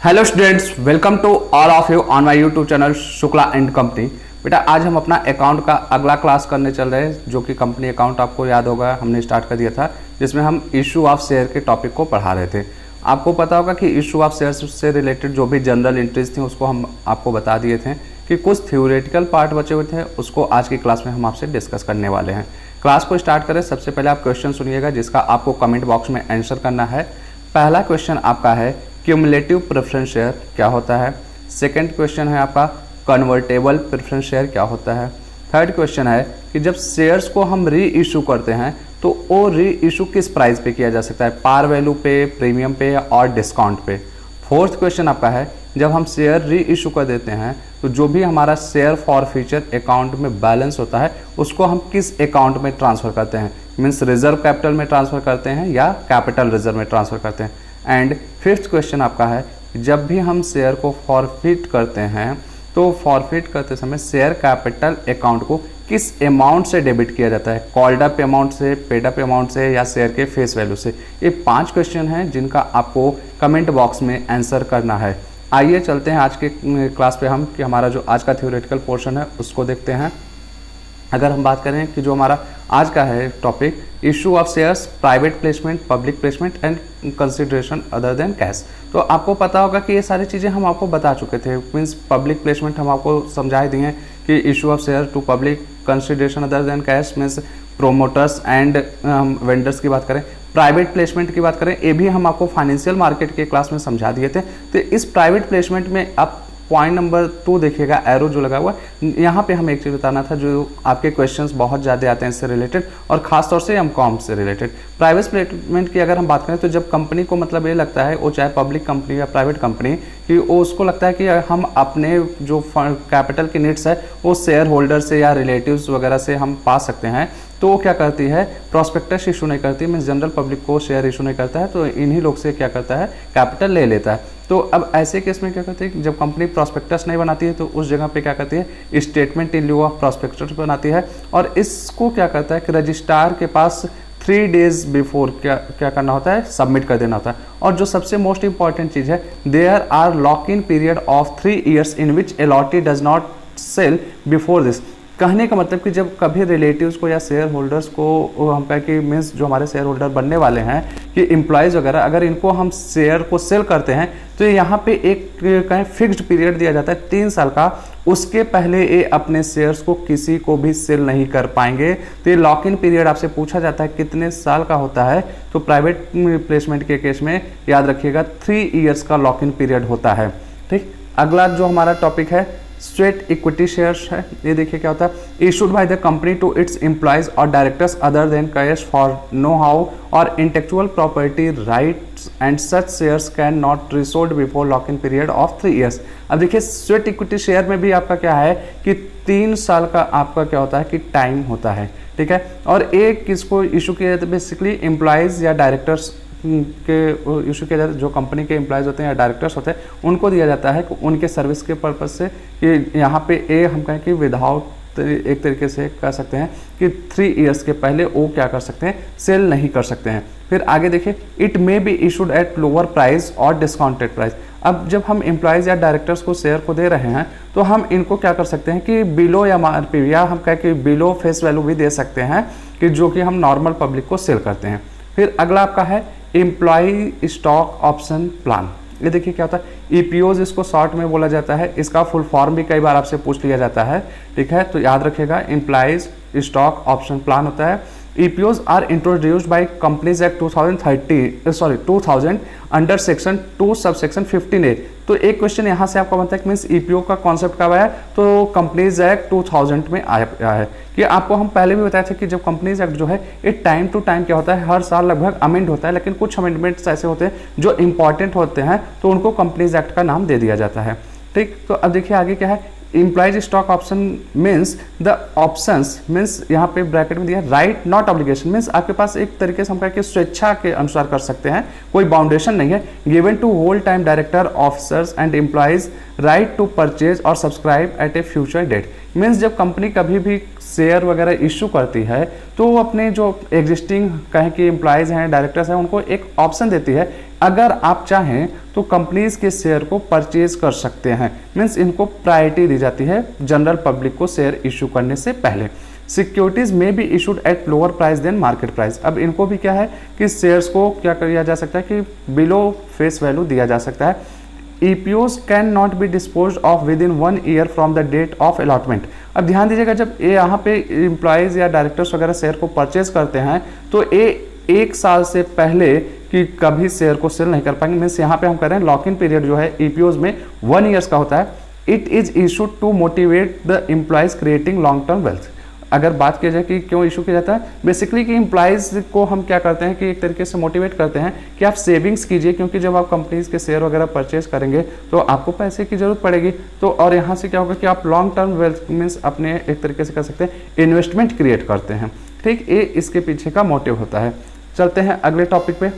Hello students, welcome to all of you on my YouTube channel Shukla and company. बेटा आज हम अपना account का अगला क्लास करने चल रहे हैं, जो कि कंपनी अकाउंट आपको याद होगा हमने स्टार्ट कर दिया था, जिसमें हम इशू ऑफ शेयर के टॉपिक को पढ़ा रहे थे। आपको पता होगा कि इशू ऑफ शेयर से रिलेटेड जो भी जनरल एंट्रीज थी उसको हम आपको बता दिए थे कि कुछ थ्योरेटिकल पार्ट बचे हुए थे, उसको आज की क्लास में हम आपसे डिस्कस करने वाले हैं। क्लास को स्टार्ट करें, सबसे पहले आप क्वेश्चन सुनिएगा जिसका आपको कमेंट बॉक्स में आंसर करना है। पहला क्वेश्चन आपका है क्यूमुलेटिव प्रेफरेंस शेयर क्या होता है। सेकंड क्वेश्चन है आपका कन्वर्टेबल प्रेफरेंस शेयर क्या होता है। थर्ड क्वेश्चन है कि जब शेयर्स को हम री इशू करते हैं तो वो री इशू किस प्राइस पे किया जा सकता है, पार वैल्यू पे, प्रीमियम पे और डिस्काउंट पे। फोर्थ क्वेश्चन आपका है जब हम शेयर री इशू कर देते हैं तो जो भी हमारा शेयर फॉर फ्यूचर अकाउंट में बैलेंस होता है उसको हम किस अकाउंट में ट्रांसफ़र करते हैं, मीन्स रिजर्व कैपिटल में ट्रांसफ़र करते हैं या कैपिटल रिजर्व में ट्रांसफ़र करते हैं। एंड फिफ्थ क्वेश्चन आपका है जब भी हम शेयर को फॉरफिट करते हैं तो फॉरफिट करते समय शेयर कैपिटल अकाउंट को किस अमाउंट से डेबिट किया जाता है, कॉल्ड अप अमाउंट से, पेड अप अमाउंट से या शेयर के फेस वैल्यू से। ये 5 क्वेश्चन हैं जिनका आपको कमेंट बॉक्स में आंसर करना है। आइए चलते हैं आज के क्लास पे हम कि हमारा जो आज का थ्योरेटिकल पोर्शन है उसको देखते हैं। अगर हम बात करें कि जो हमारा आज का है topic issue of shares, private placement, public placement and consideration other than cash, तो आपको पता होगा कि ये सारी चीज़ें हम आपको बता चुके थे। मीन्स पब्लिक प्लेसमेंट हम आपको समझा दिए हैं कि issue of share to public, consideration other than cash means promoters and vendors की बात करें। प्राइवेट प्लेसमेंट की बात करें, ये भी हम आपको फाइनेंशियल मार्केट के क्लास में समझा दिए थे। तो इस प्राइवेट प्लेसमेंट में आप पॉइंट नंबर 2 देखिएगा, एरो जो लगा हुआ है, यहाँ पे हमें एक चीज़ बताना था जो आपके क्वेश्चंस बहुत ज़्यादा आते हैं इससे रिलेटेड, और ख़ास तौर से एमकॉम से रिलेटेड। प्राइवेट प्लेसमेंट की अगर हम बात करें तो जब कंपनी को मतलब ये लगता है, वो चाहे पब्लिक कंपनी या प्राइवेट कंपनी, कि वो उसको लगता है कि हम अपने जो कैपिटल की नीड्स है वो शेयर होल्डर से या रिलेटिव्स वगैरह से हम पा सकते हैं, तो वो क्या करती है, प्रॉस्पेक्टस इशू नहीं करती, मीन्स जनरल पब्लिक को शेयर इशू नहीं करता है, तो इन्हीं लोग से क्या करता है, कैपिटल ले लेता है। तो अब ऐसे केस में क्या करती है, जब कंपनी प्रॉस्पेक्टस नहीं बनाती है तो उस जगह पे क्या करती है, statement in lieu of prospectus बनाती है, और इसको क्या करता है कि रजिस्ट्रार के पास 3 डेज बिफोर क्या करना होता है, सबमिट कर देना होता है। और जो सबसे मोस्ट इंपॉर्टेंट चीज़ है, there are lock in period of 3 years in which allottee does not sell before this. कहने का मतलब कि जब कभी रिलेटिव्स को या शेयर होल्डर्स को हम कहें कि मीन्स जो हमारे शेयर होल्डर बनने वाले हैं कि एम्प्लॉयज़ वगैरह, अगर इनको हम शेयर को सेल करते हैं तो यहाँ पे एक कहें फिक्स्ड पीरियड दिया जाता है 3 साल का, उसके पहले ये अपने शेयर्स को किसी को भी सेल नहीं कर पाएंगे। तो ये लॉक इन पीरियड आपसे पूछा जाता है कितने साल का होता है, तो प्राइवेट प्लेसमेंट के केस में याद रखिएगा 3 years का लॉक इन पीरियड होता है। ठीक, अगला जो हमारा टॉपिक है स्वेट इक्विटी शेयर्स है। ये देखिए क्या होता है, issued by the company to its employees or directors other than cash for know how or intellectual property rights and such shares can not resold before lock in period of 3 years। अब देखिए sweat equity share में भी आपका क्या है कि 3 साल का आपका क्या होता है कि टाइम होता है, ठीक है। और एक किसको इशू किया जाता है, बेसिकली एम्प्लॉयज़ या डायरेक्टर्स के इशू किया जाता है, जो कंपनी के एम्प्लॉयज़ होते हैं या डायरेक्टर्स होते हैं उनको दिया जाता है कि उनके सर्विस के पर्पज़ से कि यहाँ पे ए हम कहें कि विदाउट एक तरीके से कह सकते हैं कि 3 years के पहले वो क्या कर सकते हैं, सेल नहीं कर सकते हैं। फिर आगे देखिए, it may be issued at lower price और डिस्काउंटेड प्राइस। अब जब हम एम्प्लॉयज़ या डायरेक्टर्स को शेयर को दे रहे हैं तो हम इनको क्या कर सकते हैं कि बिलो या MRP या हम कहें कि बिलो फेस वैल्यू भी दे सकते हैं, कि जो कि हम नॉर्मल पब्लिक को सेल करते हैं। फिर अगला आपका है एम्प्लॉय स्टॉक ऑप्शन प्लान। ये देखिए क्या होता है, EPOs इसको शॉर्ट में बोला जाता है, इसका फुल फॉर्म भी कई बार आपसे पूछ लिया जाता है, ठीक है। तो याद रखिएगा एम्प्लॉयज स्टॉक ऑप्शन प्लान होता है। EPOs are introduced by companies act 2000 under section 2 subsection 15A। तो एक क्वेश्चन यहाँ से आपका बनता है कि मीन्स EPO का कॉन्सेप्ट कब आया, तो कंपनीज एक्ट 2000 में आया है। कि आपको हम पहले भी बताए थे कि जब कंपनीज एक्ट जो है ये टाइम टू टाइम क्या होता है, हर साल लगभग अमेंड होता है, लेकिन कुछ अमेंडमेंट्स ऐसे होते हैं जो इंपॉर्टेंट होते हैं तो उनको कंपनीज एक्ट का नाम दे दिया जाता है। ठीक, तो अब देखिए आगे क्या है, employees stock option means the options means यहाँ पे ब्रैकेट में दिया राइट नॉट ऑब्लिगेशन, मीन्स आपके पास एक तरीके से हम कहें कि स्वेच्छा के अनुसार कर सकते हैं, कोई बाउंडेशन नहीं है। Given to whole time director officers and employees right to purchase or subscribe at a future date, means जब कंपनी कभी भी शेयर वगैरह इशू करती है तो वो अपने जो एग्जिस्टिंग कहें कि एम्प्लॉयज़ हैं, डायरेक्टर्स हैं, उनको एक ऑप्शन देती है, अगर आप चाहें तो कंपनीज के शेयर को परचेज कर सकते हैं। मीन्स इनको प्रायोरिटी दी जाती है जनरल पब्लिक को शेयर इशू करने से पहले। सिक्योरिटीज में be issued at lower price than market price. अब इनको भी क्या है कि शेयर्स को क्या किया जा सकता है कि बिलो फेस वैल्यू दिया जा सकता है। EPOs can not be dispose of within 1 year from the date of allotment. अब ध्यान दीजिएगा, जब ये यहाँ पे एम्प्लॉयज़ या डायरेक्टर्स वगैरह शेयर को परचेज करते हैं तो ये 1 साल से पहले कि कभी शेयर को सेल नहीं कर पाएंगे। मीन्स यहाँ पे हम कह रहे हैं लॉक इन पीरियड जो है EPOs में 1 ईयर्स का होता है। It is issued to motivate the employees creating long term wealth. अगर बात किया जाए कि क्यों इशू किया जाता है, बेसिकली कि एम्प्लॉयज़ को हम क्या करते हैं कि एक तरीके से मोटिवेट करते हैं कि आप सेविंग्स कीजिए, क्योंकि जब आप कंपनीज के शेयर वगैरह परचेज करेंगे तो आपको पैसे की जरूरत पड़ेगी। तो और यहाँ से क्या होगा कि आप लॉन्ग टर्म वेल्थ मीन्स अपने एक तरीके से कह सकते हैं इन्वेस्टमेंट क्रिएट करते हैं। ठीक, ये इसके पीछे का मोटिव होता है। चलते हैं अगले टॉपिक पे।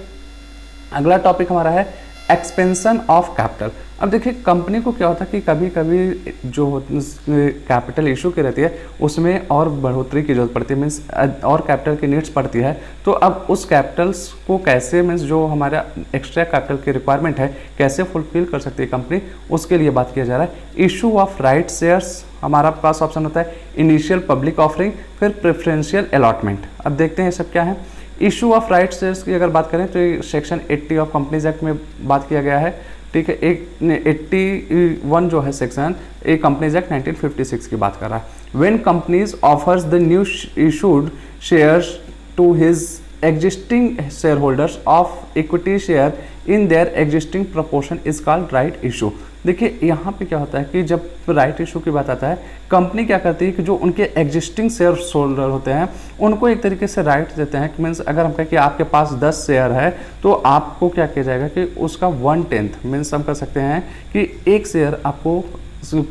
अगला टॉपिक हमारा है एक्सपेंशन ऑफ कैपिटल। अब देखिए कंपनी को क्या होता है कि कभी कभी जो कैपिटल इशू की रहती है उसमें और बढ़ोतरी की जरूरत पड़ती है, मीन्स और कैपिटल की नीड्स पड़ती है। तो अब उस कैपिटल्स को कैसे मीन्स जो हमारा एक्स्ट्रा कैपिटल की रिक्वायरमेंट है कैसे फुलफिल कर सकती है कंपनी, उसके लिए बात किया जा रहा है। इशू ऑफ राइट शेयर्स हमारा पास ऑप्शन होता है, इनिशियल पब्लिक ऑफरिंग, फिर प्रेफरेंशियल अलॉटमेंट। अब देखते हैं ये सब क्या है। इशू ऑफ राइट शेयर्स की अगर बात करें तो ये सेक्शन 80 ऑफ कंपनीज एक्ट में बात किया गया है। ठीक है, एक 81 जो है सेक्शन ए कंपनीज एक्ट 1956 की बात कर रहा है। When companies offers the new issued shares to his existing share holders of equity share in their existing proportion is called right issue. देखिए यहाँ पे क्या होता है कि जब राइट इशू की बात आता है, कंपनी क्या करती है कि जो उनके एग्जिस्टिंग शेयर होल्डर होते हैं उनको एक तरीके से राइट देते हैं। मीन्स अगर हम कहें कि आपके पास 10 शेयर है तो आपको क्या किया जाएगा कि उसका 1/10 मीन्स हम कर सकते हैं कि 1 शेयर आपको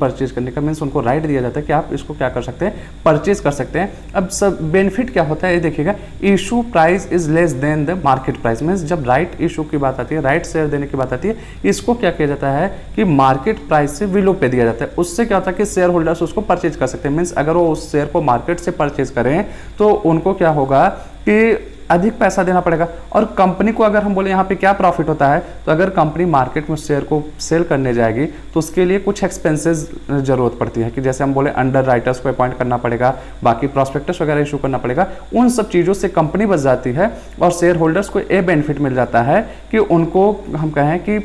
परचेज करने का, मीन्स उनको राइट दिया जाता है कि आप इसको क्या कर सकते हैं, परचेज कर सकते हैं। अब सब बेनिफिट क्या होता है ये देखिएगा, issue price is less than the market price. Means जब राइट इशू की बात आती है, राइट शेयर देने की बात आती है, इसको क्या किया जाता है कि मार्केट प्राइस से विलो पे दिया जाता है। उससे क्या होता है कि शेयर होल्डर्स उसको परचेज कर सकते हैं। मीन्स अगर वो उस शेयर को मार्केट से परचेज करें तो उनको क्या होगा कि अधिक पैसा देना पड़ेगा। और कंपनी को अगर हम बोले यहाँ पे क्या प्रॉफिट होता है, तो अगर कंपनी मार्केट में शेयर को सेल करने जाएगी तो उसके लिए कुछ एक्सपेंसेस जरूरत पड़ती है कि जैसे हम बोले अंडर राइटर्स को अपॉइंट करना पड़ेगा, बाकी प्रॉस्पेक्टस वगैरह इशू करना पड़ेगा। उन सब चीज़ों से कंपनी बच जाती है और शेयर होल्डर्स को ये बेनिफिट मिल जाता है कि उनको हम कहें कि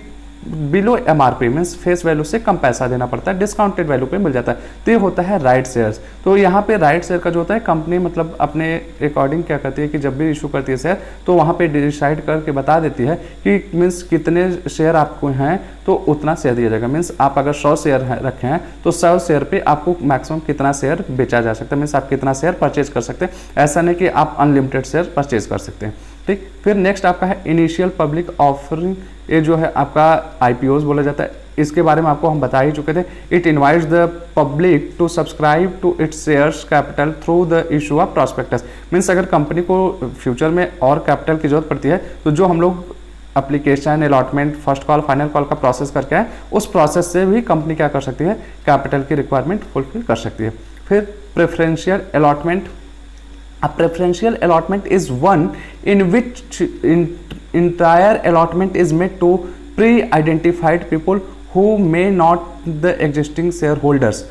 below MRP means face value से कम पैसा देना पड़ता है, डिस्काउंटेड वैल्यू पे मिल जाता है। तो ये होता है राइट शेयर्स। तो यहाँ पे राइट शेयर का जो होता है कंपनी मतलब अपने अकॉर्डिंग क्या करती है कि जब भी इशू करती है शेयर तो वहाँ पे डिसाइड करके बता देती है कि मीन्स कितने शेयर आपको हैं तो उतना शेयर दिया जाएगा। मीन्स आप अगर 100 शेयर रखे हैं तो 100 शेयर पे आपको मैक्सिमम कितना शेयर बेचा जा सकता है, मीन्स आप कितना शेयर परचेज कर सकते हैं। ऐसा नहीं कि आप अनलिमिटेड शेयर परचेज कर सकते हैं। ठीक, फिर नेक्स्ट आपका है इनिशियल पब्लिक ऑफरिंग। ये जो है आपका IPOs बोला जाता है। इसके बारे में आपको हम बता ही चुके थे। It invites the public to subscribe to its shares capital through the issue of prospectus. Means अगर कंपनी को फ्यूचर में और कैपिटल की जरूरत पड़ती है तो जो हम लोग application, allotment, first call, final call का प्रोसेस करके आए, उस प्रोसेस से भी कंपनी क्या कर सकती है, कैपिटल की रिक्वायरमेंट फुलफिल कर सकती है। फिर preferential allotment. A preferential allotment is one in which entire allotment is made to pre-identified people who may not the existing shareholders।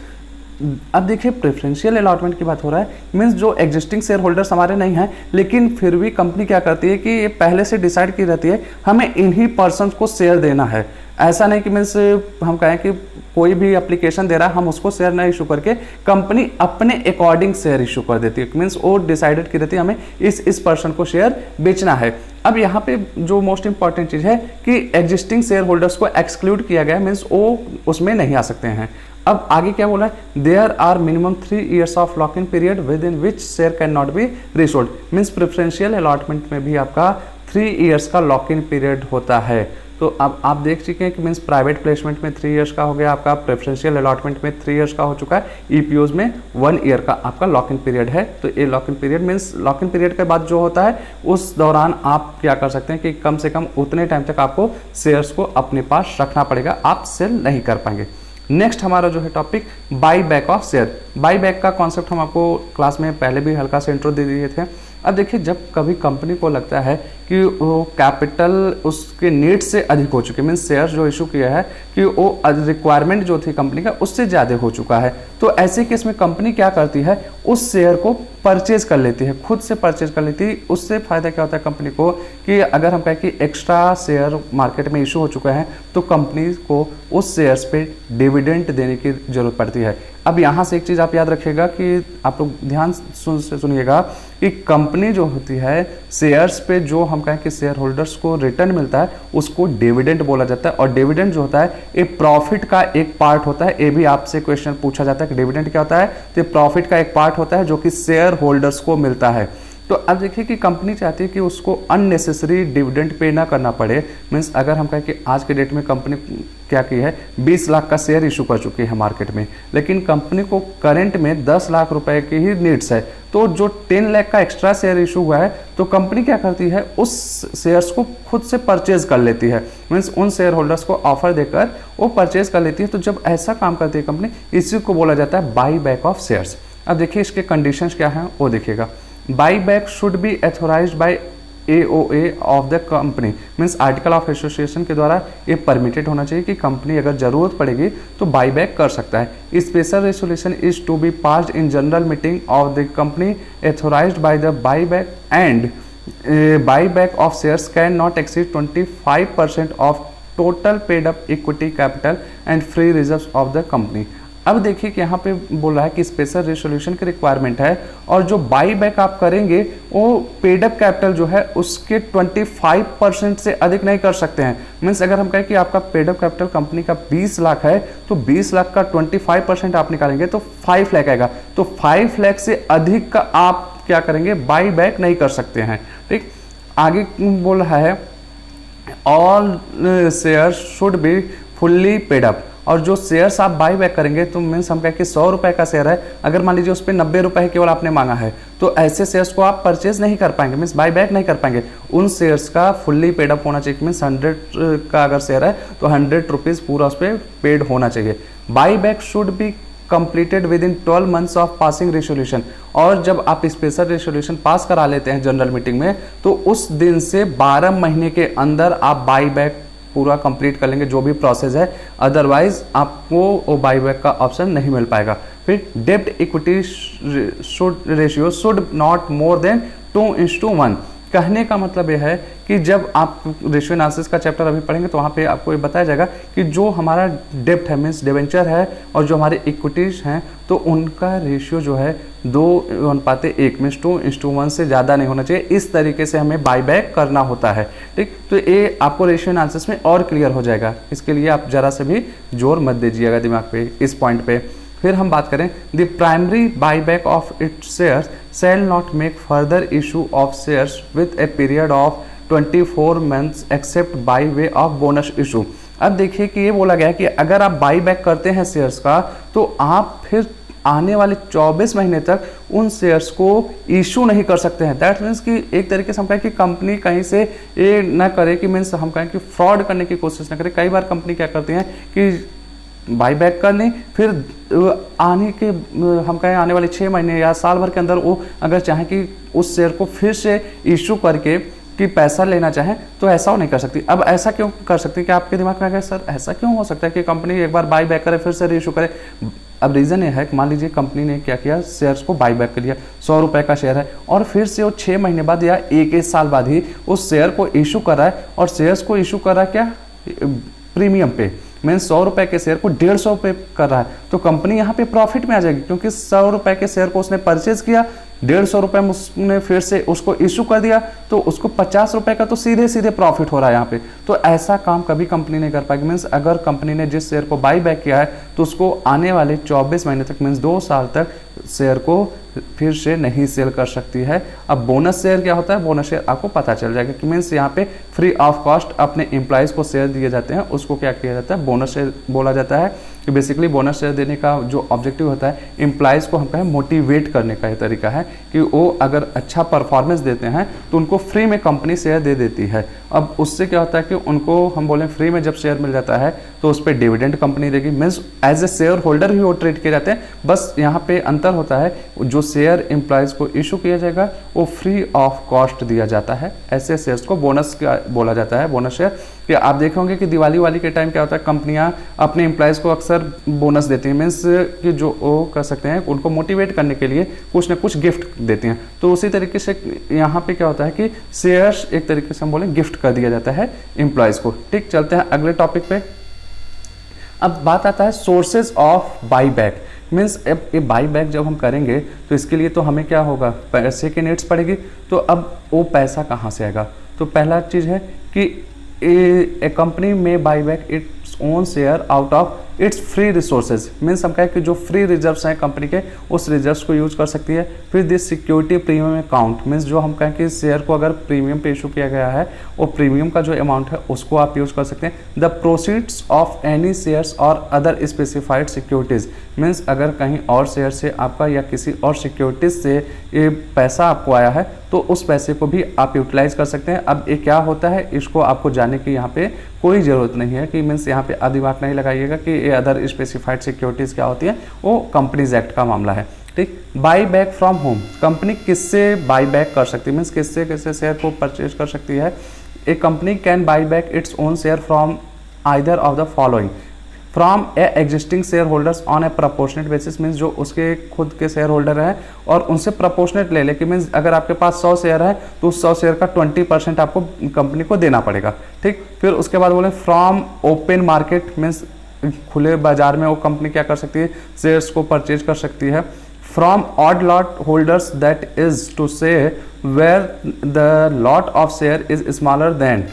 अब देखिए प्रेफरेंशियल अलॉटमेंट की बात हो रहा है, मीन्स जो एग्जिस्टिंग शेयर होल्डर्स हमारे नहीं हैं लेकिन फिर भी कंपनी क्या करती है कि ये पहले से डिसाइड की रहती है हमें इन्हीं पर्सन को शेयर देना है। ऐसा नहीं कि मीन्स हम कहें कि कोई भी एप्लीकेशन दे रहा है हम उसको शेयर ना इशू करके कंपनी अपने अकॉर्डिंग शेयर इशू कर देती है। मीन्स वो डिसाइडेड की रहती है हमें इस पर्सन को शेयर बेचना है। अब यहाँ पे जो मोस्ट इंपॉर्टेंट चीज़ है कि एग्जिस्टिंग शेयर होल्डर्स को एक्सक्लूड किया गया है, मीन्स वो उसमें नहीं आ सकते हैं। अब आगे क्या बोला है, there are minimum 3 years of lock in period within which share can not be resold. Means preferential allotment में भी आपका 3 years का लॉक इन पीरियड होता है। तो अब आप देख चुके हैं कि मीन्स प्राइवेट प्लेसमेंट में 3 years का हो गया आपका, प्रेफरेंशियल अलॉटमेंट में 3 years का हो चुका है, EPOs में 1 year का आपका लॉक इन पीरियड है। तो ये lock in period means lock in period के बाद जो होता है उस दौरान आप क्या कर सकते हैं कि कम से कम उतने टाइम तक आपको शेयर्स को अपने पास रखना पड़ेगा, आप सेल नहीं कर पाएंगे। नेक्स्ट हमारा जो है topic by back of share. By back का कॉन्सेप्ट हम आपको क्लास में पहले भी हल्का सा इंट्रो दे दिए थे। अब देखिए, जब कभी कंपनी को लगता है कि वो कैपिटल उसके नीड से अधिक हो चुके, मीन्स शेयर जो इशू किया है कि वो रिक्वायरमेंट जो थी कंपनी का उससे ज़्यादा हो चुका है, तो ऐसे केस में कंपनी क्या करती है, उस शेयर को परचेज कर लेती है, खुद से परचेज कर लेती है। उससे फ़ायदा क्या होता है कंपनी को कि अगर हम कहें कि एक्स्ट्रा शेयर मार्केट में इशू हो चुका है तो कंपनी को उस शेयर्स पे डिविडेंड देने की ज़रूरत पड़ती है। अब यहाँ से एक चीज़ आप याद रखिएगा कि आप लोग ध्यान सुनिएगा कि कंपनी जो होती है शेयर्स पे जो हम कहें कि शेयर होल्डर्स को रिटर्न मिलता है उसको डिविडेंड बोला जाता है। और डिविडेंड जो होता है ये प्रॉफिट का एक पार्ट होता है। ये भी आपसे क्वेश्चन पूछा जाता है कि डिविडेंड क्या होता है, तो प्रॉफिट का एक पार्ट होता है जो कि शेयर होल्डर्स को मिलता है। तो अब देखिए कि कंपनी चाहती है कि उसको अननेसेसरी डिविडेंड पे ना करना पड़े। मीन्स अगर हम कहें कि आज के डेट में कंपनी क्या की है, 20 लाख का शेयर इशू कर चुकी है मार्केट में, लेकिन कंपनी को करंट में 10 लाख रुपए की ही नीड्स है, तो जो 10 लाख का एक्स्ट्रा शेयर इशू हुआ है तो कंपनी क्या करती है, उस शेयर्स को खुद से परचेज कर लेती है। मीन्स उन शेयर होल्डर्स को ऑफर देकर वो परचेज कर लेती है। तो जब ऐसा काम करती है कंपनी, इसी को बोला जाता है बाई बैक ऑफ शेयर्स। अब देखिए इसके कंडीशंस क्या हैं वो देखिएगा। Buyback should be authorized by AOA of the company, means article of association के द्वारा ये परमिटेड होना चाहिए कि कंपनी अगर जरूरत पड़ेगी तो बाईबैक कर सकता है। Special resolution is to be passed in general meeting of the company authorised by the buyback and buyback of shares can not exceed 25% of total paid up equity capital and free reserves of the company. अब देखिए कि यहाँ पे बोल रहा है कि special resolution की रिक्वायरमेंट है और जो बाई बैक आप करेंगे वो पेड अप कैपिटल जो है उसके 25% से अधिक नहीं कर सकते हैं। मीन्स अगर हम कहें कि आपका पेड अप कैपिटल कंपनी का 20 लाख है तो 20 लाख का 25% आप निकालेंगे तो 5 लाख आएगा। तो 5 लाख से अधिक का आप क्या करेंगे, बाई बैक नहीं कर सकते हैं। ठीक, आगे बोल रहा है all share should be fully paid up. और जो शेयर्स आप बाई बैक करेंगे तो मीन्स हम कहें कि 100 रुपये का शेयर है, अगर मान लीजिए उस पर 90 रुपये केवल आपने मांगा है तो ऐसे शेयर्स को आप परचेज नहीं कर पाएंगे, मीन्स बाई बैक नहीं कर पाएंगे। उन शेयर्स का फुल्ली पेड अप होना चाहिए। मीन्स 100 का अगर शेयर है तो 100 रुपीज़ पूरा उस पर पेड होना चाहिए। By back should be completed with in 12 months of passing resolution. और जब आप स्पेशल रेजोल्यूशन पास करा लेते हैं जनरल मीटिंग में तो उस दिन से 12 महीने के अंदर आप बाई बैक पूरा कंप्लीट कर लेंगे जो भी प्रोसेस है, अदरवाइज आपको वो बाईबैक का ऑप्शन नहीं मिल पाएगा। फिर डेब्ट equity ratio should not more than 2:1। कहने का मतलब यह है कि जब आप रेशियो एनालिसिस का चैप्टर अभी पढ़ेंगे तो वहाँ पे आपको ये बताया जाएगा कि जो हमारा डेब्ट है मीन्स डिवेंचर है और जो हमारे इक्विटीज हैं तो उनका रेशियो जो है 2:1 मीन्स 2:1 से ज़्यादा नहीं होना चाहिए। इस तरीके से हमें बाईबैक करना होता है। ठीक, तो ये आपको रेशियो एनालिसिस में और क्लियर हो जाएगा। इसके लिए आप जरा से भी जोर मत दीजिएगा दिमाग पे इस पॉइंट पे। फिर हम बात करें the primary buyback of its shares shall not make further issue of shares with a period of 24 months except by way of bonus issue. अब देखिए कि ये बोला गया है कि अगर आप बाई बैक करते हैं शेयर्स का तो आप फिर आने वाले 24 महीने तक उन शेयर्स को इशू नहीं कर सकते हैं। दैट मीन्स कि एक तरीके से हम कहें कि कंपनी कहीं से ये ना करे कि मीन्स हम कहें कि फ्रॉड करने की कोशिश ना करे। कई बार कंपनी क्या करती है कि बाई बैक कर लें, फिर आने के हम कहें आने वाले 6 महीने या साल भर के अंदर वो अगर चाहें कि उस शेयर को फिर से इशू करके कि पैसा लेना चाहें तो ऐसा वो नहीं कर सकती। अब ऐसा क्यों कर सकती है कि आपके दिमाग में आ गया सर ऐसा क्यों हो सकता है कि कंपनी एक बार बाई बैक करे फिर से रीइशू करे। अब रीज़न ये है कि मान लीजिए कंपनी ने क्या किया, शेयर्स को बाई बैक कर लिया, 100 रुपये का शेयर है और फिर से वो 6 महीने बाद या 1 साल बाद ही उस शेयर को इशू कर रहा है और शेयर्स को इशू कर रहा है क्या, प्रीमियम पे। मीन्स 100 रुपये के शेयर को 150 रुपये कर रहा है तो कंपनी यहाँ पे प्रॉफिट में आ जाएगी क्योंकि 100 रुपये के शेयर को उसने परचेज किया, 150 रुपये में उसने फिर से उसको इशू कर दिया तो उसको 50 रुपये का तो सीधे सीधे प्रॉफिट हो रहा है यहाँ पे। तो ऐसा काम कभी कंपनी नहीं कर पाएगी। मीन्स अगर कंपनी ने जिस शेयर को बाई बैक किया है तो उसको आने वाले 24 महीने तक मीन्स 2 साल तक शेयर को फिर से नहीं सेल कर सकती है। अब बोनस शेयर क्या होता है, बोनस शेयर आपको पता चल जाएगा कि मीन्स यहाँ पे फ्री ऑफ कॉस्ट अपने एम्प्लॉयज़ को शेयर दिए जाते हैं, उसको क्या किया जाता है, बोनस शेयर बोला जाता है। कि बेसिकली बोनस शेयर देने का जो ऑब्जेक्टिव होता है एम्प्लॉयज़ को हम कहें मोटिवेट करने का ये तरीका है कि वो अगर अच्छा परफॉर्मेंस देते हैं तो उनको फ्री में कंपनी शेयर दे देती है। अब उससे क्या होता है कि उनको हम बोलें फ्री में जब शेयर मिल जाता है तो उस पर डिविडेंड कंपनी देगी, means as a shareholder ही वो ट्रीट किए जाते हैं। बस यहाँ पे अंतर होता है, जो शेयर एम्प्लॉयज़ को इशू किया जाएगा वो फ्री ऑफ कॉस्ट दिया जाता है। ऐसे शेयर्स को बोनस का बोला जाता है, बोनस शेयर। कि आप देखे होंगे कि दिवाली वाली के टाइम क्या होता है, कंपनियां अपने एम्प्लॉयज़ को अक्सर बोनस देती हैं, मीन्स कि जो वो कर सकते हैं उनको मोटिवेट करने के लिए कुछ ना कुछ गिफ्ट देती हैं। तो उसी तरीके से यहाँ पे क्या होता है कि शेयर्स एक तरीके से हम बोलें गिफ्ट कर दिया जाता है एम्प्लॉयज़ को। ठीक, चलते हैं अगले टॉपिक पे। अब बात आता है sources of by back. Means अब ये बाई बैक जब हम करेंगे तो इसके लिए तो हमें क्या होगा, पैसे की नीड्स पड़ेगी। तो अब वो पैसा कहाँ से आएगा? तो पहला चीज़ है कि ए कंपनी में by back its own share out of its free resources. Means हम कहें कि जो फ्री रिजर्व्स हैं कंपनी के, उस रिजर्व्स को यूज कर सकती है। फिर this security premium account, means जो हम कहें कि शेयर को अगर प्रीमियम पे इशू किया गया है वो प्रीमियम का जो अमाउंट है उसको आप यूज कर सकते हैं। The proceeds of any shares और अदर स्पेसिफाइड सिक्योरिटीज, मीन्स अगर कहीं और शेयर से आपका या किसी और सिक्योरिटीज से ये पैसा आपको आया है तो उस पैसे को भी आप यूटिलाइज कर सकते हैं। अब ये क्या होता है इसको आपको जानने की यहाँ पे कोई ज़रूरत नहीं है कि मीन्स यहाँ पे आप दिमाग नहीं लगाइएगा कि ये अदर स्पेसिफाइड सिक्योरिटीज़ क्या होती है, वो कंपनीज एक्ट का मामला है। ठीक, by back from home, company किससे बाई बैक कर सकती है, मीन्स किससे किससे शेयर को परचेज कर सकती है। A company can buy back its own share from either of the following, from a existing share holders on a proportionate basis, means जो उसके खुद के शेयर होल्डर हैं और उनसे प्रोपोर्शनेट ले लेकिन मीन्स अगर आपके पास 100 शेयर है तो उस 100 शेयर का 20% आपको कंपनी को देना पड़ेगा। ठीक, फिर उसके बाद बोले फ्रॉम ओपन मार्केट, मीन्स खुले बाजार में वो कंपनी क्या कर सकती है, शेयर्स को परचेज कर सकती है। From odd lot holders that is to say where the lot of share is smaller than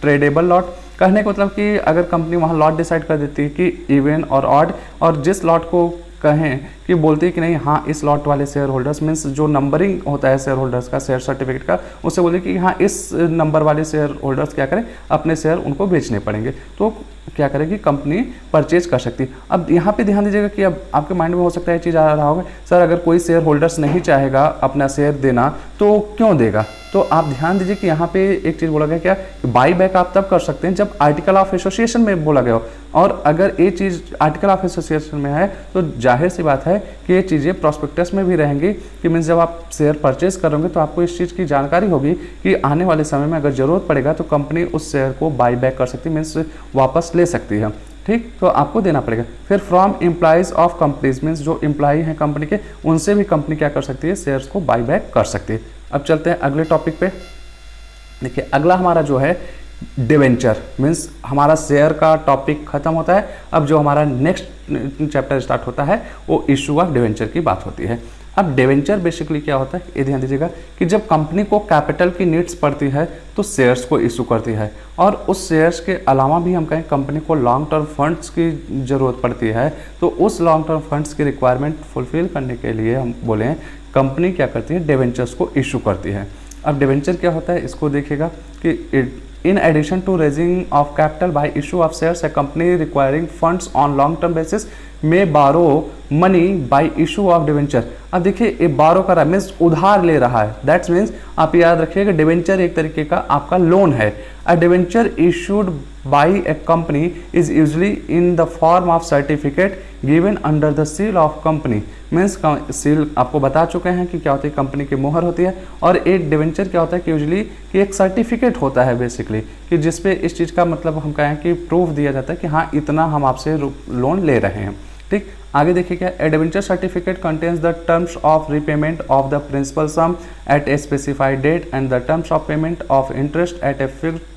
tradable lot. कहने का मतलब कि अगर कंपनी वहाँ लॉट डिसाइड कर देती है कि इवन और ऑड, और जिस लॉट को कहें कि बोलती है कि नहीं हाँ इस लॉट वाले शेयर होल्डर्स, मीन्स जो नंबरिंग होता है शेयर होल्डर्स का, शेयर सर्टिफिकेट का, उससे बोलती है कि हाँ इस नंबर वाले शेयर होल्डर्स क्या करें, अपने शेयर उनको बेचने पड़ेंगे, तो क्या करेगी कंपनी परचेज कर सकती है। अब यहाँ पे ध्यान दीजिएगा कि अब आपके माइंड में हो सकता है ये चीज़ आ रहा होगा, सर अगर कोई शेयर होल्डर्स नहीं चाहेगा अपना शेयर देना तो क्यों देगा? तो आप ध्यान दीजिए कि यहाँ पे एक चीज़ बोला गया क्या, बाई बैक आप तब कर सकते हैं जब आर्टिकल ऑफ एसोसिएशन में बोला गया हो, और अगर ये चीज़ आर्टिकल ऑफ एसोसिएशन में है तो जाहिर सी बात है कि ये चीज़ें प्रॉस्पेक्टस में भी रहेंगी कि मीन्स जब आप शेयर परचेज करोगे तो आपको इस चीज़ की जानकारी होगी कि आने वाले समय में अगर ज़रूरत पड़ेगा तो कंपनी उस शेयर को बाई बैक कर सकती है, मीन्स वापस ले सकती है। ठीक, तो आपको देना पड़ेगा। फिर from employees of companies, means जो एम्प्लॉय हैं कंपनी के, उनसे भी कंपनी क्या कर सकती है, शेयर्स को बाई बैक कर सकती है। अब चलते हैं अगले टॉपिक पे। देखिए अगला हमारा जो है डिवेंचर, मीन्स हमारा शेयर का टॉपिक खत्म होता है। अब जो हमारा नेक्स्ट चैप्टर स्टार्ट होता है वो इशू ऑफ डिवेंचर की बात होती है। अब डिवेंचर बेसिकली क्या होता है ये ध्यान दीजिएगा कि जब कंपनी को कैपिटल की नीड्स पड़ती है तो शेयर्स को इशू करती है, और उस शेयर्स के अलावा भी हम कहें कंपनी को लॉन्ग टर्म फंड्स की ज़रूरत पड़ती है, तो उस लॉन्ग टर्म फंड्स की रिक्वायरमेंट फुलफिल करने के लिए हम बोलें कंपनी क्या करती है, डिवेंचर्स को इशू करती है। अब डिवेंचर क्या होता है इसको देखिएगा कि in addition to raising of capital by issue of shares, a company requiring funds on long term basis may borrow money by issue of debenture। अब देखिए ये बारो कर रहा है, मीन्स उधार ले रहा है, दैट्स मीन्स आप याद रखिएगा डिवेंचर एक तरीके का आपका लोन है। A debenture issued by a company is usually in the form of certificate given under the seal of company, means seal आपको बता चुके हैं कि क्या होती है, कंपनी की मोहर होती है। और एक डिवेंचर क्या होता है कि यूजली कि एक सर्टिफिकेट होता है बेसिकली, कि जिसपे इस चीज़ का मतलब हम कहें कि प्रूफ दिया जाता है कि हाँ इतना हम आपसे लोन ले रहे हैं। ठीक, आगे देखिए क्या, a debenture certificate contains the terms of repayment of the principal sum at a specified date and the terms of payment of interest at a fixed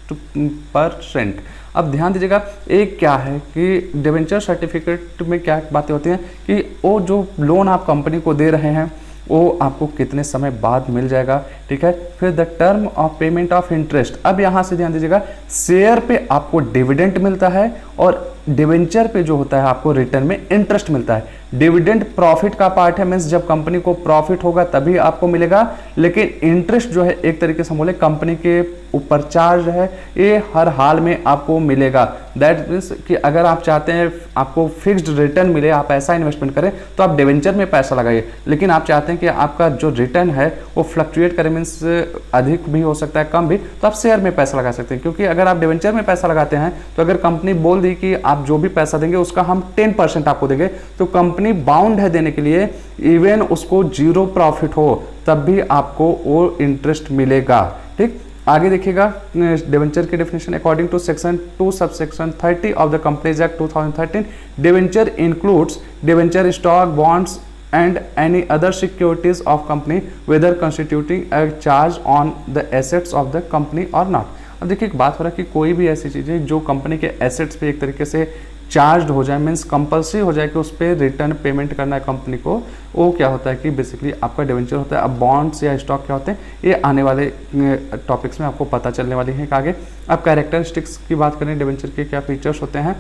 %। अब ध्यान दीजिएगा एक क्या है कि डिवेंचर सर्टिफिकेट में क्या बातें होती हैं कि वो जो लोन आप कंपनी को दे रहे हैं वो आपको कितने समय बाद मिल जाएगा। ठीक है, फिर the term of payment of interest. अब यहाँ से ध्यान दीजिएगा शेयर पे आपको डिविडेंड मिलता है और डिवेंचर पे जो होता है आपको रिटर्न में इंटरेस्ट मिलता है। डिविडेंड प्रॉफिट का पार्ट है, मीन्स जब कंपनी को प्रॉफिट होगा तभी आपको मिलेगा, लेकिन इंटरेस्ट जो है एक तरीके से बोले कंपनी के ऊपर चार्ज है, ये हर हाल में आपको मिलेगा। दैट मीन्स कि अगर आप चाहते हैं आपको फिक्स्ड रिटर्न मिले, आप ऐसा इन्वेस्टमेंट करें तो आप डिवेंचर में पैसा लगाइए, लेकिन आप चाहते हैं कि आपका जो रिटर्न है वो फ्लक्चुएट करे, मीन्स अधिक भी हो सकता है कम भी, तो आप शेयर में पैसा लगा सकते हैं। क्योंकि अगर आप डिवेंचर में पैसा लगाते हैं तो अगर कंपनी बोल दी कि आप जो भी पैसा देंगे उसका हम 10% आपको देंगे, तो कंपनी बाउंड है देने के लिए, इवन उसको जीरो प्रॉफिट हो तब भी आपको वो इंटरेस्ट मिलेगा। ठीक, आगे देखिएगा डिवेंचर की definition according to section 2 subsection 30 of the companies act 2013, debenture includes debenture stock bonds and any other securities of company whether constituting a charge on the assets of the company or not। अब देखिए एक बात हो रहा है कि कोई भी ऐसी चीज़ें जो कंपनी के एसेट्स पे एक तरीके से चार्ज हो जाए, मीन्स कंपल्सरी हो जाए कि उस पर रिटर्न पेमेंट करना है कंपनी को, वो क्या होता है कि बेसिकली आपका डिवेंचर होता है। अब बॉन्ड्स या स्टॉक क्या होते हैं ये आने वाले टॉपिक्स में आपको पता चलने वाली है आगे। अब कैरेक्टरिस्टिक्स की बात करें, डिवेंचर के क्या फीचर्स होते हैं।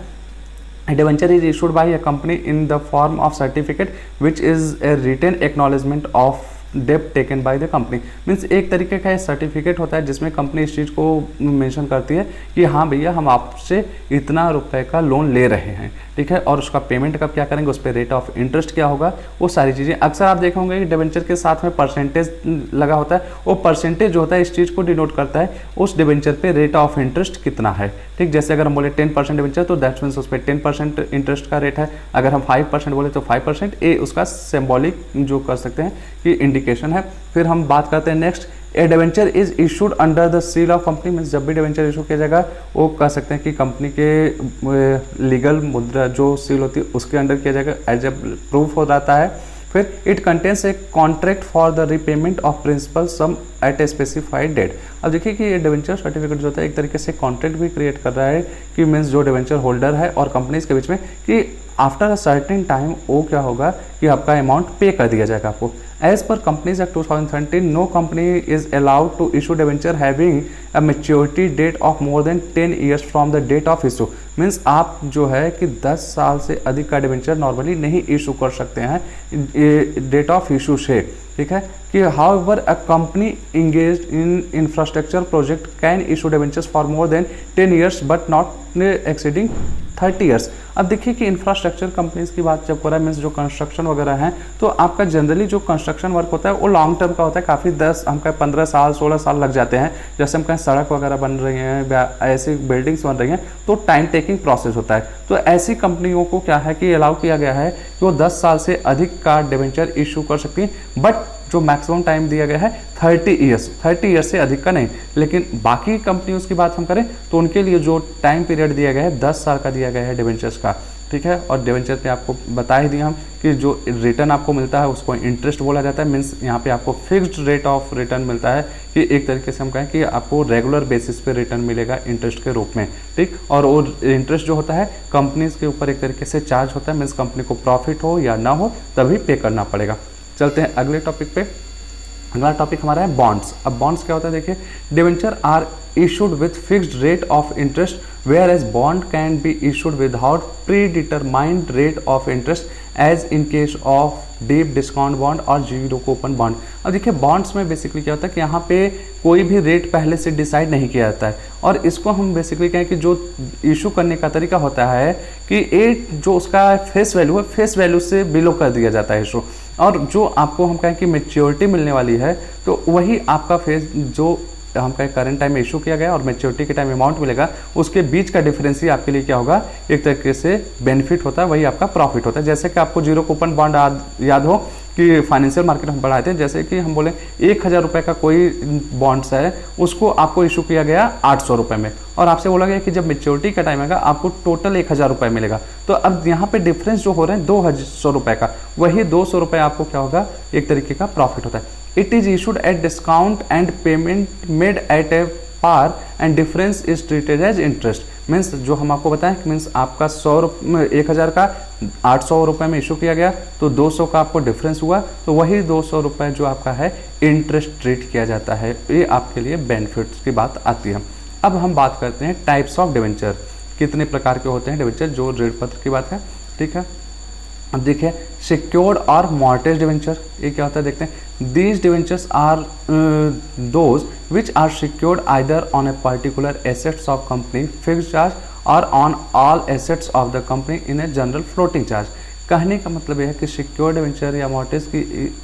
Debenture is issued by a company in the form of certificate which is a written acknowledgement of debt taken by the company. Means एक तरीके का सर्टिफिकेट होता है जिसमें कंपनी इस चीज़ को मेंशन करती है कि हाँ भैया हम आपसे इतना रुपए का लोन ले रहे हैं, ठीक है, और उसका पेमेंट कब क्या करेंगे, उस पर रेट ऑफ इंटरेस्ट क्या होगा, वो सारी चीज़ें। अक्सर आप देखेंगे कि डिवेंचर के साथ में परसेंटेज लगा होता है, वो परसेंटेज जो होता है इस चीज़ को डिनोट करता है उस डिवेंचर पे रेट ऑफ इंटरेस्ट कितना है। ठीक, जैसे अगर हम बोले 10% डिवेंचर तो दैट मीन्स उस पर 10% इंटरेस्ट का रेट है, अगर हम 5% बोले तो 5%, ये उसका सिंबॉलिक जो कर सकते हैं कि इंडिकेशन है। फिर हम बात करते हैं next, A debenture is issued under the seal of company. Means जब भी डिवेंचर इशू किया जाएगा वो कह सकते हैं कि कंपनी के लीगल मुद्रा जो सील होती है उसके अंडर किया जाएगा, एज ए प्रूफ हो जाता है। फिर it contains a contract for the repayment of principal sum at a specified date. अब देखिए कि ये डिवेंचर सर्टिफिकेट जो होता है एक तरीके से कॉन्ट्रैक्ट भी क्रिएट कर रहा है कि मीन्स जो डिवेंचर होल्डर है और कंपनीज के बीच में कि आफ्टर अ सर्टेन टाइम वो क्या होगा कि आपका अमाउंट पे कर दिया जाएगा आपको। As per companies act 2013 no company is allowed to issue debenture having a maturity date of more than 10 years from the date of issue. Means आप जो है कि 10 साल से अधिक का डिवेंचर नॉर्मली नहीं इशू कर सकते हैं डेट ऑफ इशू से। ठीक है कि however a company engaged in infrastructure project can issue debentures for more than 10 years but not exceeding 30 years. अब देखिए कि इंफ्रास्ट्रक्चर कंपनीज की बात जब हो रहा है, मीन्स जो कंस्ट्रक्शन वगैरह हैं, तो आपका जनरली जो कंस्ट्रक्शन वर्क होता है वो लॉन्ग टर्म का होता है, काफ़ी 10 हम कहें 15 साल 16 साल लग जाते हैं। जैसे हम कहें सड़क वगैरह बन रही हैं, ऐसी बिल्डिंग्स बन रही हैं, तो टाइम टेकिंग प्रोसेस होता है। तो ऐसी कंपनियों को क्या है कि अलाउ किया गया है कि वो 10 साल से अधिक का डिवेंचर इशू कर सकती हैं, बट जो मैक्सिमम टाइम दिया गया है 30 ईयर्स से अधिक का नहीं। लेकिन बाकी कंपनियों की बात हम करें तो उनके लिए जो टाइम पीरियड दिया गया है 10 साल का दिया गया है डिवेंचर्स का। ठीक है, और डिवेंचर पे आपको बता ही दिया हम कि जो रिटर्न आपको मिलता है उसको इंटरेस्ट बोला जाता है। मीन्स यहाँ पे आपको फिक्स्ड रेट ऑफ रिटर्न मिलता है कि एक तरीके से हम कहें कि आपको रेगुलर बेसिस पे रिटर्न मिलेगा इंटरेस्ट के रूप में। ठीक, और वो इंटरेस्ट जो होता है कंपनीज के ऊपर एक तरीके से चार्ज होता है, मीन्स कंपनी को प्रॉफिट हो या ना हो तभी पे करना पड़ेगा। चलते हैं अगले टॉपिक पे। अगला टॉपिक हमारा है बॉन्ड्स। अब बॉन्ड्स क्या होता है, देखिए debenture are issued with fixed rate of interest whereas bond can be issued without predetermined rate of interest as in case of deep discount bond और जीरो कूपन बॉन्ड। अब देखिए बॉन्ड्स में basically क्या होता है कि यहाँ पे कोई भी रेट पहले से डिसाइड नहीं किया जाता है, और इसको हम बेसिकली कहें कि जो इशू करने का तरीका होता है कि एक जो उसका फेस वैल्यू है, फेस वैल्यू से बिलो कर दिया जाता है इशू, और जो आपको हम कहें कि मैच्योरिटी मिलने वाली है तो वही आपका फेस जो हम कहें करंट टाइम में इशू किया गया और मैच्योरिटी के टाइम अमाउंट मिलेगा, उसके बीच का डिफरेंस ही आपके लिए क्या होगा, एक तरीके से बेनिफिट होता है, वही आपका प्रॉफिट होता है। जैसे कि आपको जीरो कूपन बॉन्ड याद हो कि फाइनेंशियल मार्केट हम बढ़ाते हैं, जैसे कि हम बोले 1000 रुपये का कोई बॉन्ड्स है उसको आपको इशू किया गया 800 रुपये में, और आपसे बोला गया कि जब मैच्योरिटी का टाइम आएगा आपको टोटल 1000 रुपये मिलेगा। तो अब यहाँ पे डिफरेंस जो हो रहा है 200 रुपये का, वही 200 रुपये आपको क्या होगा, एक तरीके का प्रॉफिट होता है। It is issued at discount and payment made at a par and difference is treated as interest। Means जो हम आपको बताएं मीन्स आपका 1000 का 800 रुपये में इशू किया गया तो 200 का आपको डिफरेंस हुआ, तो वही 200 रुपये जो आपका है इंटरेस्ट ट्रीट किया जाता है। ये आपके लिए बेनिफिट्स की बात आती है। अब हम बात करते हैं टाइप्स ऑफ डिवेंचर, कितने प्रकार के होते हैं डिवेंचर, जो ऋण पत्र की बात है। ठीक है, अब देखिए सिक्योर्ड और मॉर्टेज डिवेंचर, ये क्या होता है देखते हैं। These debentures are those which are secured either on a particular assets of company fixed charge or on all assets of the company in a general floating charge. कहने का मतलब यह है कि सिक्योर्ड डिवेंचर या मॉर्टेज की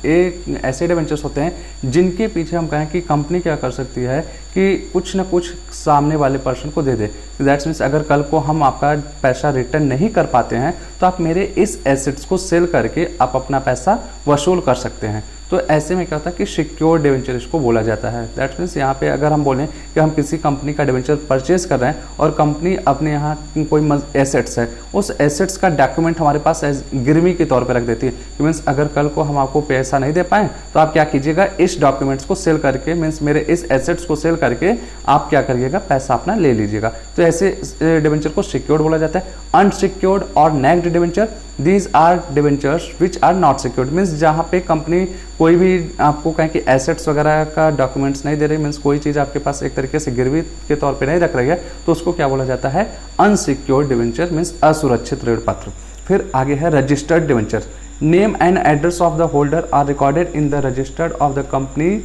एक ऐसे डिवेंचर्स होते हैं जिनके पीछे हम कहें कि कंपनी क्या कर सकती है कि कुछ ना कुछ सामने वाले पर्सन को दे दे। दैट्स मीन्स अगर कल को हम आपका पैसा रिटर्न नहीं कर पाते हैं तो आप मेरे इस एसेट्स को सेल करके आप अपना पैसा वसूल कर सकते हैं। तो ऐसे में क्या होता है कि सिक्योर्ड डिवेंचर इसको बोला जाता है। दैट मीन्स यहाँ पे अगर हम बोलें कि हम किसी कंपनी का डिवेंचर परचेज कर रहे हैं और कंपनी अपने यहाँ कोई एसेट्स है, उस एसेट्स का डॉक्यूमेंट हमारे पास गिरवी के तौर पे रख देती है। मीन्स अगर कल को हम आपको पैसा नहीं दे पाएँ तो आप क्या कीजिएगा, इस डॉक्यूमेंट्स को सेल करके, मीन्स मेरे इस एसेट्स को सेल करके आप क्या करिएगा, पैसा अपना ले लीजिएगा। तो ऐसे डिवेंचर को सिक्योर्ड बोला जाता है। अनसिक्योर्ड और naked debenture, these are debentures which are not secured. Means जहाँ पे कंपनी कोई भी आपको कहें कि एसेट्स वगैरह का डॉक्यूमेंट्स नहीं दे रही, मीन्स कोई चीज़ आपके पास एक तरीके से गिरवी के तौर पे नहीं रख रही है, तो उसको क्या बोला जाता है, अनसिक्योर्ड डिवेंचर, मीन्स असुरक्षित ऋण पत्र। फिर आगे है registered debenture. Name and address of the holder are recorded in the registered of the company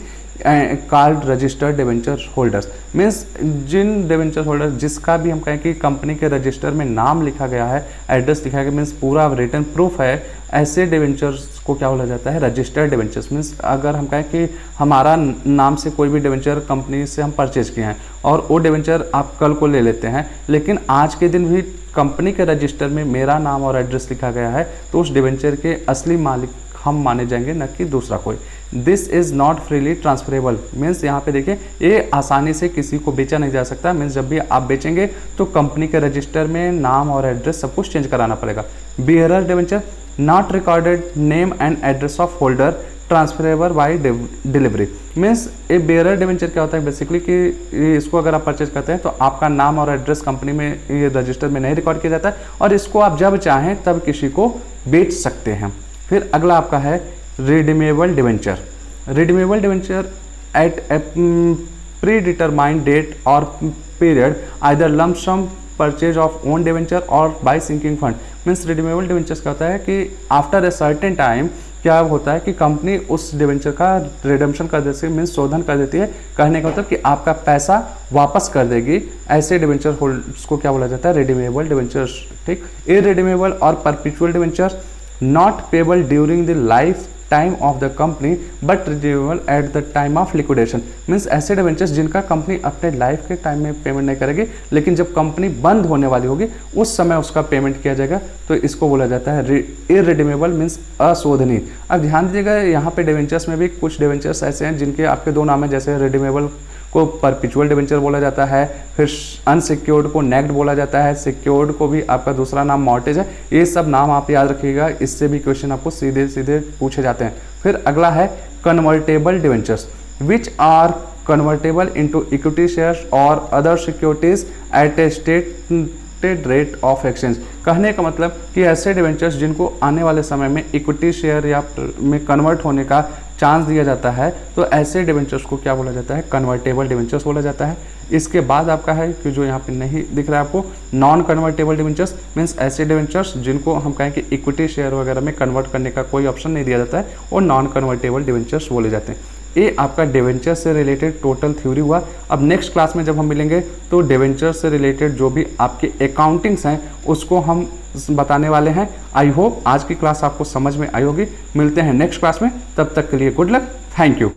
called registered debenture holders. Means जिन डिवेंचर होल्डर जिसका भी हम कहें कि कंपनी के रजिस्टर में नाम लिखा गया है, एड्रेस लिखा गया, मीन्स पूरा रिटर्न प्रूफ है, ऐसे डिवेंचर्स को क्या बोला जाता है, रजिस्टर्ड डिवेंचर्स। मीन्स अगर हम कहें कि हमारा नाम से कोई भी डिवेंचर कंपनी से हम परचेज किए हैं और वो डिवेंचर आप कल को ले लेते हैं, लेकिन आज के दिन भी कंपनी के रजिस्टर में मेरा नाम और एड्रेस लिखा गया है, तो उस डिवेंचर के असली मालिक हम माने जाएंगे, न कि दूसरा कोई। This is not freely transferable. Means यहाँ पे देखिए ये आसानी से किसी को बेचा नहीं जा सकता। मीन्स जब भी आप बेचेंगे तो कंपनी के रजिस्टर में नाम और एड्रेस सब कुछ चेंज कराना पड़ेगा। Bearer debenture, not recorded name and address of holder, transferable by delivery. Means a bearer debenture क्या होता है बेसिकली कि इसको अगर आप परचेज करते हैं तो आपका नाम और एड्रेस कंपनी में ये रजिस्टर में नहीं रिकॉर्ड किया जाता है और इसको आप जब चाहें तब किसी को बेच सकते हैं। फिर अगला आपका है redeemable debenture. Redeemable debenture at a predetermined date और period either lump sum purchase of own debenture और by sinking fund. Means redeemable debentures क्या होता है कि आफ्टर ए सर्टेन टाइम क्या होता है कि कंपनी उस डिवेंचर का रिडम्पशन कर देती है, मीन्स शोधन कर देती है। कहने का मतलब कि आपका पैसा वापस कर देगी। ऐसे डिवेंचर होल्डर्स को क्या बोला जाता है, रिडीमेबल डिवेंचर्स। ठीक। इररिडीमेबल और perpetual debentures, not payable during the life time of the company but redeemable at the time of liquidation. Means ऐसे डिवेंचर्स जिनका कंपनी अपने लाइफ के टाइम में पेमेंट नहीं करेगी, लेकिन जब कंपनी बंद होने वाली होगी उस समय उसका पेमेंट किया जाएगा, तो इसको बोला जाता है इररिडीमेबल, मीन्स अशोधनीय। अब ध्यान दीजिएगा यहाँ पे डिवेंचर्स में भी कुछ डिवेंचर्स ऐसे हैं जिनके आपके दो नाम है, जैसे रिडीमेबल को परपेचुअल डिवेंचर बोला जाता है, फिर अनसिक्योर्ड को नेग्ड बोला जाता है, सिक्योर्ड को भी आपका दूसरा नाम मॉर्टेज है। ये सब नाम आप याद रखिएगा, इससे भी क्वेश्चन आपको सीधे सीधे पूछे जाते हैं। फिर अगला है convertible debentures which are convertible into equity shares और other securities at a stated rate of exchange. कहने का मतलब कि ऐसे डिवेंचर्स जिनको आने वाले समय में इक्विटी शेयर या में कन्वर्ट होने का चांस दिया जाता है, तो ऐसे डिवेंचर्स को क्या बोला जाता है, कन्वर्टेबल डिवेंचर्स बोला जाता है। इसके बाद आपका है कि जो यहाँ पे नहीं दिख रहा है आपको, नॉन कन्वर्टेबल डिवेंचर्स। मीन्स ऐसे डिवेंचर्स जिनको हम कहें कि इक्विटी शेयर वगैरह में कन्वर्ट करने का कोई ऑप्शन नहीं दिया जाता है, और नॉन कन्वर्टेबल डिवेंचर्स बोले जाते हैं। ये आपका डिवेंचर से रिलेटेड टोटल थ्योरी हुआ। अब नेक्स्ट क्लास में जब हम मिलेंगे तो डिवेंचर से रिलेटेड जो भी आपके अकाउंटिंग्स हैं उसको हम बताने वाले हैं। आई होप आज की क्लास आपको समझ में आई होगी। मिलते हैं नेक्स्ट क्लास में, तब तक के लिए गुड लक, थैंक यू।